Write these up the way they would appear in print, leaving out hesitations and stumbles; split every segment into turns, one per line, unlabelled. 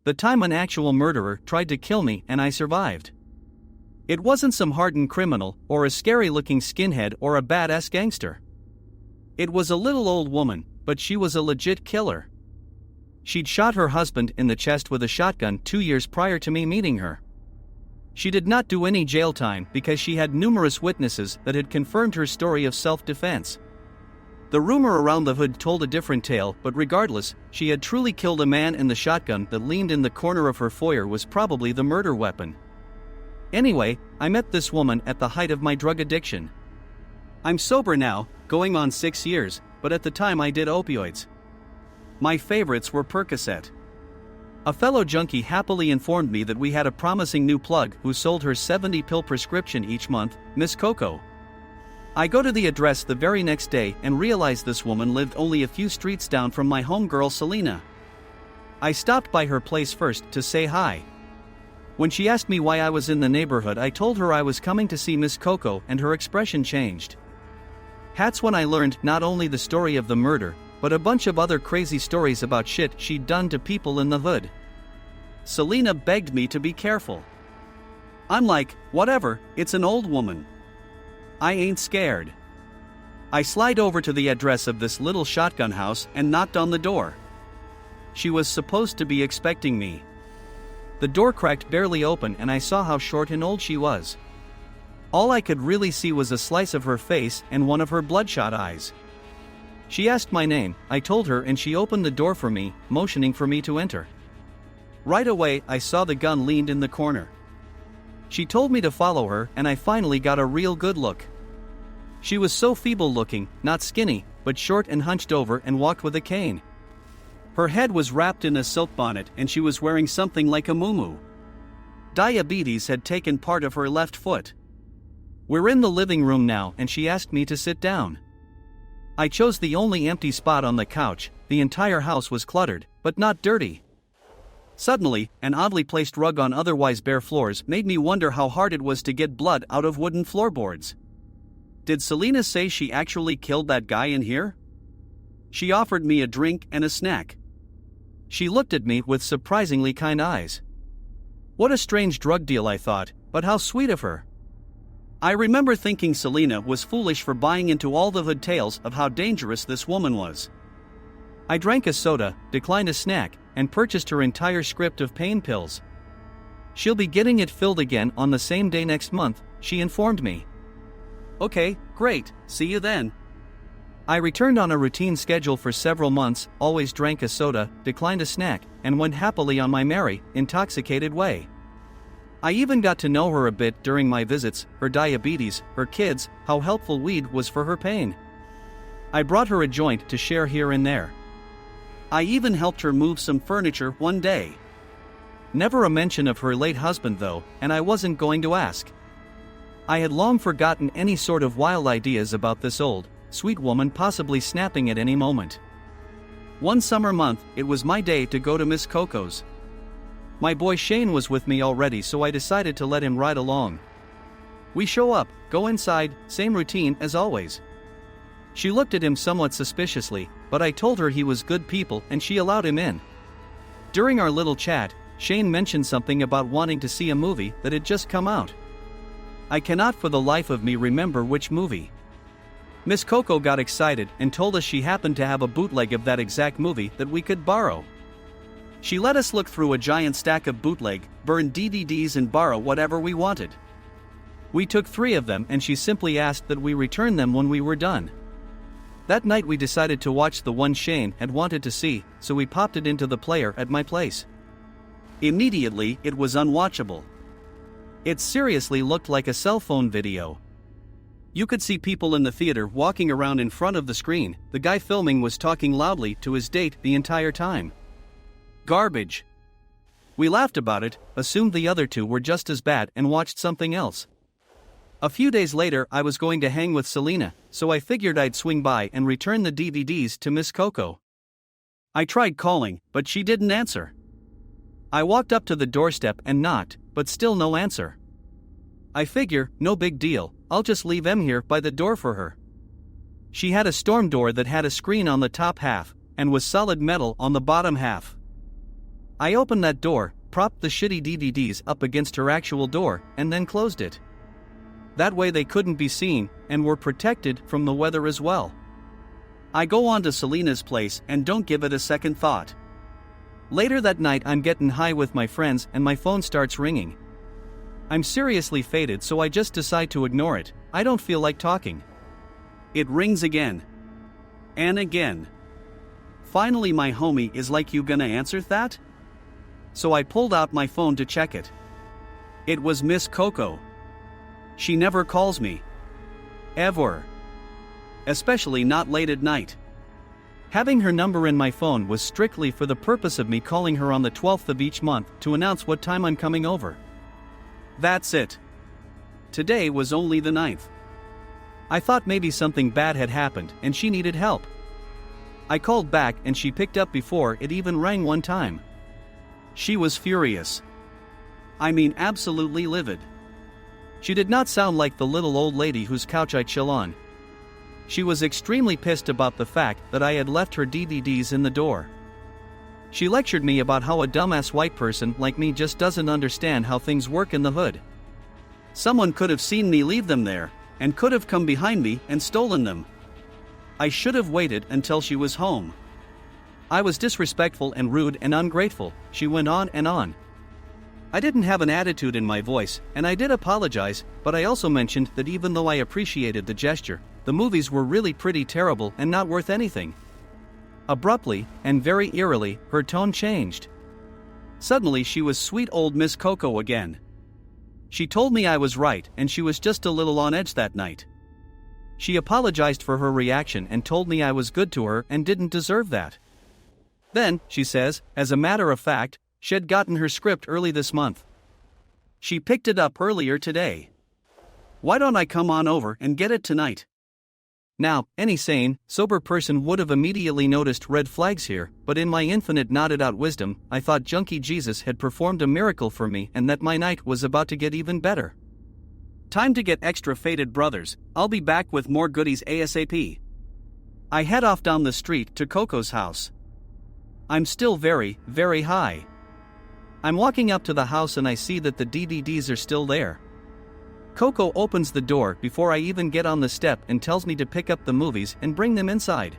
The time an actual murderer tried to kill me and I survived. It wasn't some hardened criminal, or a scary-looking skinhead or a badass gangster. It was a little old woman, but she was a legit killer. She'd shot her husband in the chest with a shotgun 2 years prior to me meeting her. She did not do any jail time because she had numerous witnesses that had confirmed her story of self-defense. The rumor around the hood told a different tale, but regardless, she had truly killed a man, and the shotgun that leaned in the corner of her foyer was probably the murder weapon. Anyway, I met this woman at the height of my drug addiction. I'm sober now, going on 6 years, but at the time I did opioids. My favorites were Percocet. A fellow junkie happily informed me that we had a promising new plug who sold her 70-pill prescription each month, Miss Coco. I go to the address the very next day and realize this woman lived only a few streets down from my homegirl Selena. I stopped by her place first to say hi. When she asked me why I was in the neighborhood, I told her I was coming to see Miss Coco, and her expression changed. That's when I learned not only the story of the murder, but a bunch of other crazy stories about shit she'd done to people in the hood. Selena begged me to be careful. I'm like, whatever, it's an old woman. I ain't scared. I slide over to the address of this little shotgun house and knocked on the door. She was supposed to be expecting me. The door cracked barely open and I saw how short and old she was. All I could really see was a slice of her face and one of her bloodshot eyes. She asked my name, I told her, and she opened the door for me, motioning for me to enter. Right away, I saw the gun leaned in the corner. She told me to follow her, and I finally got a real good look. She was so feeble-looking, not skinny, but short and hunched over, and walked with a cane. Her head was wrapped in a silk bonnet, and she was wearing something like a muumuu. Diabetes had taken part of her left foot. We're in the living room now, and she asked me to sit down. I chose the only empty spot on the couch. The entire house was cluttered, but not dirty. Suddenly, an oddly placed rug on otherwise bare floors made me wonder how hard it was to get blood out of wooden floorboards. Did Selena say she actually killed that guy in here? She offered me a drink and a snack. She looked at me with surprisingly kind eyes. What a strange drug deal, I thought, but how sweet of her. I remember thinking Selena was foolish for buying into all the hood tales of how dangerous this woman was. I drank a soda, declined a snack, and purchased her entire script of pain pills. She'll be getting it filled again on the same day next month, she informed me. Okay, great, see you then. I returned on a routine schedule for several months, always drank a soda, declined a snack, and went happily on my merry, intoxicated way. I even got to know her a bit during my visits, her diabetes, her kids, how helpful weed was for her pain. I brought her a joint to share here and there. I even helped her move some furniture one day. Never a mention of her late husband though, and I wasn't going to ask. I had long forgotten any sort of wild ideas about this old, sweet woman possibly snapping at any moment. One summer month, it was my day to go to Miss Coco's. My boy Shane was with me already, so I decided to let him ride along. We show up, go inside, same routine as always. She looked at him somewhat suspiciously, but I told her he was good people and she allowed him in. During our little chat, Shane mentioned something about wanting to see a movie that had just come out. I cannot for the life of me remember which movie. Miss Coco got excited and told us she happened to have a bootleg of that exact movie that we could borrow. She let us look through a giant stack of bootleg, burn DVDs and borrow whatever we wanted. We took 3 of them and she simply asked that we return them when we were done. That night we decided to watch the one Shane had wanted to see, so we popped it into the player at my place. Immediately, it was unwatchable. It seriously looked like a cell phone video. You could see people in the theater walking around in front of the screen. The guy filming was talking loudly to his date the entire time. Garbage. We laughed about it, assumed the other 2 were just as bad, and watched something else. A few days later, I was going to hang with Selena, so I figured I'd swing by and return the DVDs to Miss Coco. I tried calling, but she didn't answer. I walked up to the doorstep and knocked, but still no answer. I figure, no big deal, I'll just leave him here by the door for her. She had a storm door that had a screen on the top half, and was solid metal on the bottom half. I opened that door, propped the shitty DVDs up against her actual door, and then closed it. That way they couldn't be seen, and were protected from the weather as well. I go on to Selena's place and don't give it a second thought. Later that night I'm getting high with my friends and my phone starts ringing. I'm seriously faded, so I just decide to ignore it. I don't feel like talking. It rings again. And again. Finally my homie is like, "You gonna answer that?" So I pulled out my phone to check it. It was Miss Coco. She never calls me. Ever. Especially not late at night. Having her number in my phone was strictly for the purpose of me calling her on the 12th of each month to announce what time I'm coming over. That's it. Today was only the 9th. I thought maybe something bad had happened and she needed help. I called back and she picked up before it even rang one time. She was furious. I mean, absolutely livid. She did not sound like the little old lady whose couch I chill on. She was extremely pissed about the fact that I had left her DVDs in the door. She lectured me about how a dumbass white person like me just doesn't understand how things work in the hood. Someone could have seen me leave them there, and could have come behind me and stolen them. I should have waited until she was home. I was disrespectful and rude and ungrateful, she went on and on. I didn't have an attitude in my voice, and I did apologize, but I also mentioned that even though I appreciated the gesture, the movies were really pretty terrible and not worth anything. Abruptly, and very eerily, her tone changed. Suddenly she was sweet old Miss Coco again. She told me I was right and she was just a little on edge that night. She apologized for her reaction and told me I was good to her and didn't deserve that. Then, she says, as a matter of fact, she'd gotten her script early this month. She picked it up earlier today. Why don't I come on over and get it tonight? Now, any sane, sober person would have immediately noticed red flags here, but in my infinite knotted-out wisdom, I thought Junkie Jesus had performed a miracle for me and that my night was about to get even better. Time to get extra faded, brothers. I'll be back with more goodies ASAP. I head off down the street to Coco's house. I'm still very, very high. I'm walking up to the house and I see that the DVDs are still there. Coco opens the door before I even get on the step and tells me to pick up the movies and bring them inside.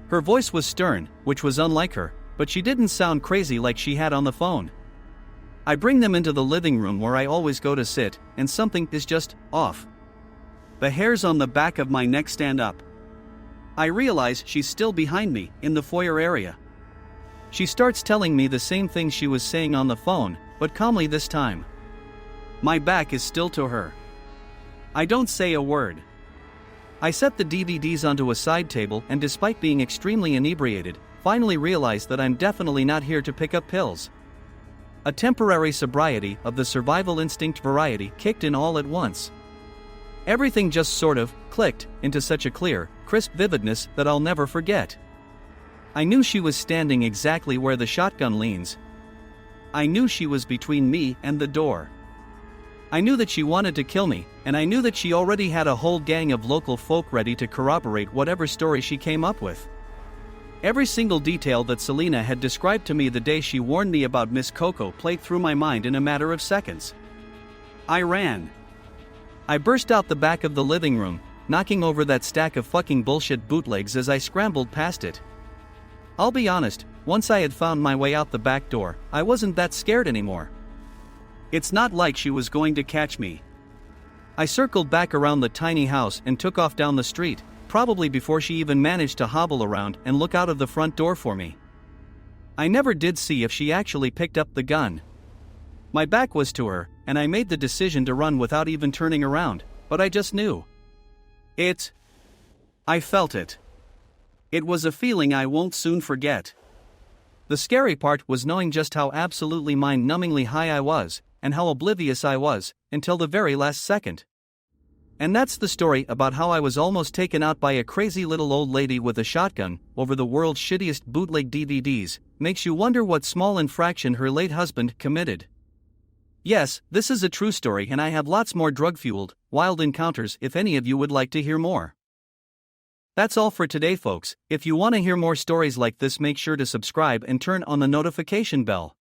Her voice was stern, which was unlike her, but she didn't sound crazy like she had on the phone. I bring them into the living room where I always go to sit, and something is just off. The hairs on the back of my neck stand up. I realize she's still behind me, in the foyer area. She starts telling me the same thing she was saying on the phone, but calmly this time. My back is still to her. I don't say a word. I set the DVDs onto a side table and, despite being extremely inebriated, finally realize that I'm definitely not here to pick up pills. A temporary sobriety of the survival instinct variety kicked in all at once. Everything just sort of clicked into such a clear, crisp vividness that I'll never forget. I knew she was standing exactly where the shotgun leans. I knew she was between me and the door. I knew that she wanted to kill me, and I knew that she already had a whole gang of local folk ready to corroborate whatever story she came up with. Every single detail that Selena had described to me the day she warned me about Miss Coco played through my mind in a matter of seconds. I ran. I burst out the back of the living room, knocking over that stack of fucking bullshit bootlegs as I scrambled past it. I'll be honest, once I had found my way out the back door, I wasn't that scared anymore. It's not like she was going to catch me. I circled back around the tiny house and took off down the street, probably before she even managed to hobble around and look out of the front door for me. I never did see if she actually picked up the gun. My back was to her, and I made the decision to run without even turning around, but I just knew. I felt it. It was a feeling I won't soon forget. The scary part was knowing just how absolutely mind-numbingly high I was, and how oblivious I was, until the very last second. And that's the story about how I was almost taken out by a crazy little old lady with a shotgun over the world's shittiest bootleg DVDs. Makes you wonder what small infraction her late husband committed. Yes, this is a true story, and I have lots more drug-fueled, wild encounters if any of you would like to hear more. That's all for today, folks. If you want to hear more stories like this, make sure to subscribe and turn on the notification bell.